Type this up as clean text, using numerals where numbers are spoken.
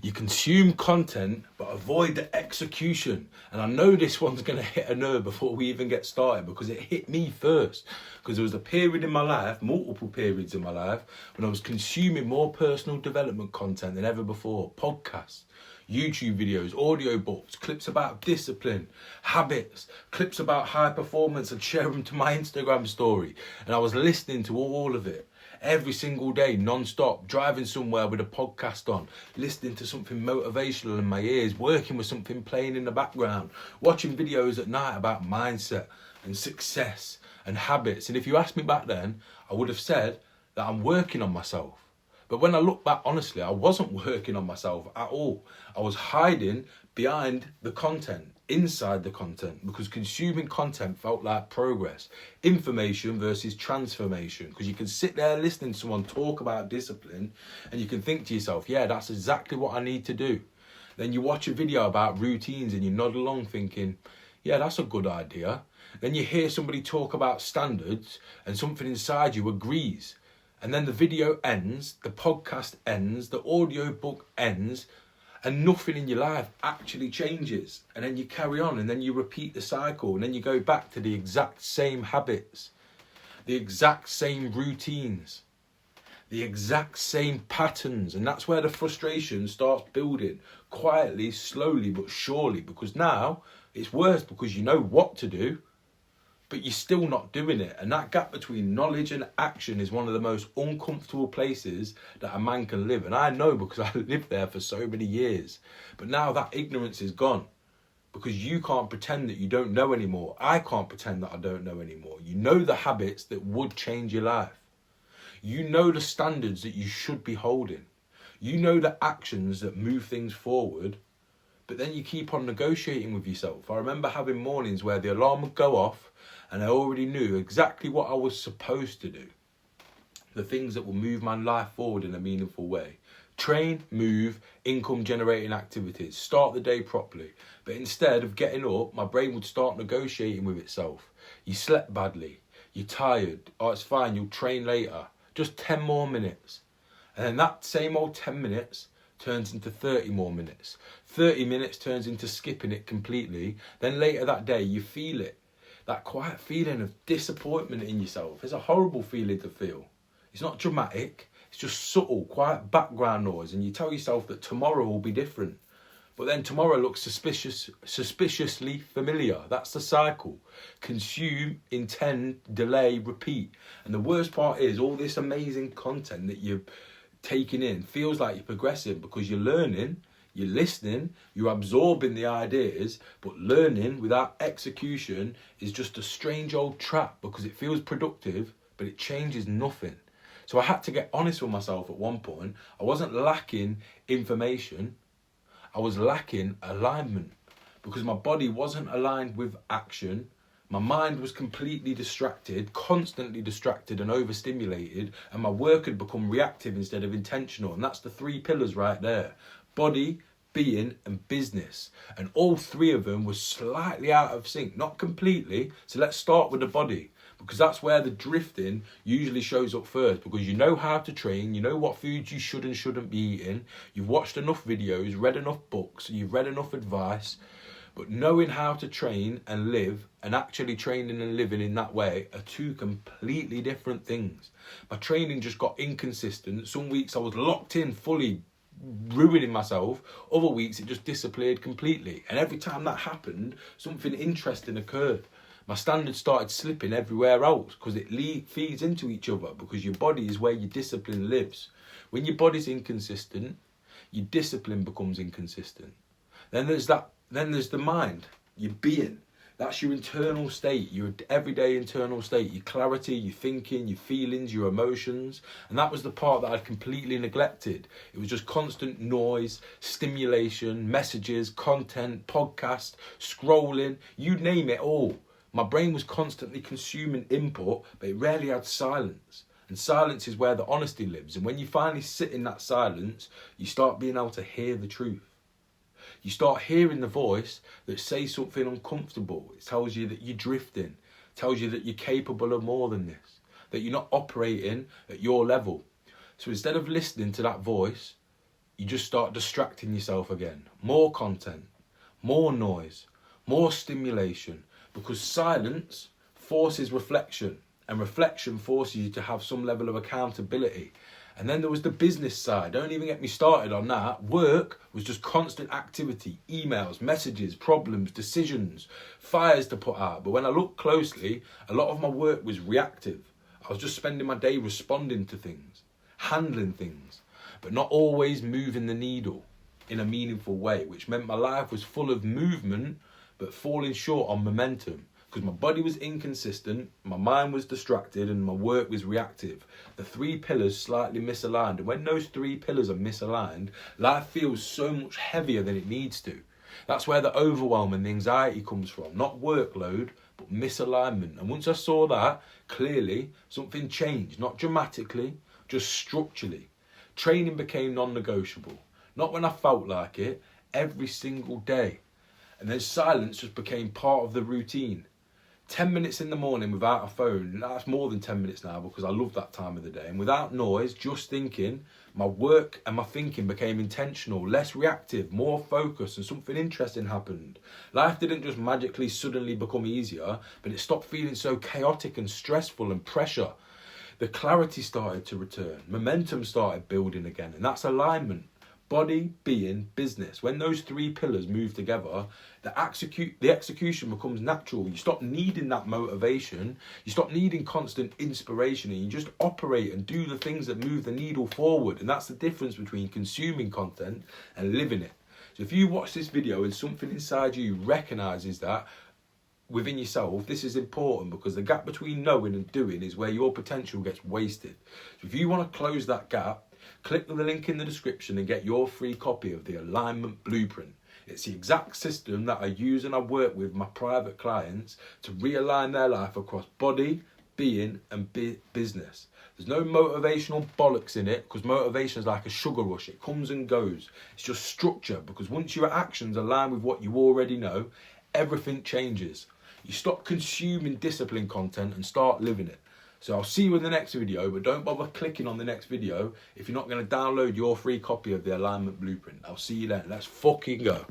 You consume content, but avoid the execution. And I know this one's going to hit a nerve before we even get started, because it hit me first. Because there was a period in my life, multiple periods in my life, when I was consuming more personal development content than ever before. Podcasts, YouTube videos, audio books, clips about discipline, habits, clips about high performance, and share them to my Instagram story. And I was listening to all of it every single day, non-stop, driving somewhere with a podcast on, listening to something motivational in my ears, working with something playing in the background, watching videos at night about mindset and success and habits. And if you asked me back then, I would have said that I'm working on myself. But when I look back, honestly, I wasn't working on myself at all. I was hiding behind the content, inside the content, because consuming content felt like progress. Information versus transformation. Because you can sit there listening to someone talk about discipline and you can think to yourself, yeah, that's exactly what I need to do. Then you watch a video about routines and you nod along thinking, yeah, that's a good idea. Then you hear somebody talk about standards and something inside you agrees. And then the video ends, the podcast ends, the audio book ends, and nothing in your life actually changes. And then you carry on, and then you repeat the cycle, and then you go back to the exact same habits, the exact same routines, the exact same patterns. And that's where the frustration starts building, quietly, slowly, but surely. Because now it's worse, because you know what to do, but you're still not doing it. And that gap between knowledge and action is one of the most uncomfortable places that a man can live. And I know, because I lived there for so many years. But now that ignorance is gone, because you can't pretend that you don't know anymore. I can't pretend that I don't know anymore. You know the habits that would change your life. You know the standards that you should be holding. You know the actions that move things forward. But then you keep on negotiating with yourself. I remember having mornings where the alarm would go off, and I already knew exactly what I was supposed to do. The things that will move my life forward in a meaningful way. Train, move, income generating activities. Start the day properly. But instead of getting up, my brain would start negotiating with itself. You slept badly. You're tired. Oh, it's fine. You'll train later. Just 10 more minutes. And then that same old 10 minutes turns into 30 more minutes. 30 minutes turns into skipping it completely. Then later that day, you feel it. That quiet feeling of disappointment in yourself. It's a horrible feeling to feel. It's not dramatic. It's just subtle, quiet background noise. And you tell yourself that tomorrow will be different. But then tomorrow looks suspiciously familiar. That's the cycle. Consume, intend, delay, repeat. And the worst part is all this amazing content that you're taking in feels like you're progressing, because you're learning, you're listening, you're absorbing the ideas, but learning without execution is just a strange old trap, because it feels productive, but it changes nothing. So I had to get honest with myself at one point. I wasn't lacking information. I was lacking alignment, because my body wasn't aligned with action. My mind was completely distracted, constantly distracted and overstimulated, and my work had become reactive instead of intentional. And that's the 3 pillars right there. Body, being and business. And all 3 of them were slightly out of sync, not completely. So let's start with the body, because that's where the drifting usually shows up first, because you know how to train, you know what foods you should and shouldn't be eating, you've watched enough videos, read enough books, you've read enough advice. But knowing how to train and live, and actually training and living in that way, are 2 completely different things. My training just got inconsistent. Some weeks I was locked in fully, ruining myself. Other weeks it just disappeared completely. And every time that happened, something interesting occurred. My standards started slipping everywhere else, because it feeds into each other, because your body is where your discipline lives. When your body's inconsistent, your discipline becomes inconsistent. Then there's the mind, your being. That's your internal state, your everyday internal state, your clarity, your thinking, your feelings, your emotions. And that was the part that I'd completely neglected. It was just constant noise, stimulation, messages, content, podcast, scrolling, you name it all. My brain was constantly consuming input, but it rarely had silence. And silence is where the honesty lives. And when you finally sit in that silence, you start being able to hear the truth. You start hearing the voice that says something uncomfortable. It tells you that you're drifting. It tells you that you're capable of more than this. That you're not operating at your level. So instead of listening to that voice, you just start distracting yourself again. More content, more noise, more stimulation, because silence forces reflection, and reflection forces you to have some level of accountability. And then there was the business side. Don't even get me started on that. Work was just constant activity, emails, messages, problems, decisions, fires to put out. But when I looked closely, a lot of my work was reactive. I was just spending my day responding to things, handling things, but not always moving the needle in a meaningful way, which meant my life was full of movement, but falling short on momentum. Because my body was inconsistent, my mind was distracted, and my work was reactive. The 3 pillars slightly misaligned. And when those 3 pillars are misaligned, life feels so much heavier than it needs to. That's where the overwhelm and the anxiety comes from. Not workload, but misalignment. And once I saw that, clearly something changed. Not dramatically, just structurally. Training became non-negotiable. Not when I felt like it, every single day. And then silence just became part of the routine. 10 minutes in the morning without a phone, that's more than 10 minutes now because I love that time of the day. And without noise, just thinking, my work and my thinking became intentional, less reactive, more focused, and something interesting happened. Life didn't just magically suddenly become easier, but it stopped feeling so chaotic and stressful and pressure. The clarity started to return, momentum started building again, and that's alignment. Body, being, business. When those 3 pillars move together, the execution becomes natural. You stop needing that motivation. You stop needing constant inspiration, and you just operate and do the things that move the needle forward. And that's the difference between consuming content and living it. So if you watch this video and something inside you recognises that within yourself, this is important, because the gap between knowing and doing is where your potential gets wasted. So if you want to close that gap, click the link in the description and get your free copy of the Alignment Blueprint. It's the exact system that I use and I work with my private clients to realign their life across body, being and business. There's no motivational bollocks in it, because motivation is like a sugar rush. It comes and goes. It's just structure, because once your actions align with what you already know, everything changes. You stop consuming discipline content and start living it. So I'll see you in the next video, but don't bother clicking on the next video if you're not going to download your free copy of the Alignment Blueprint. I'll see you then. Let's fucking go.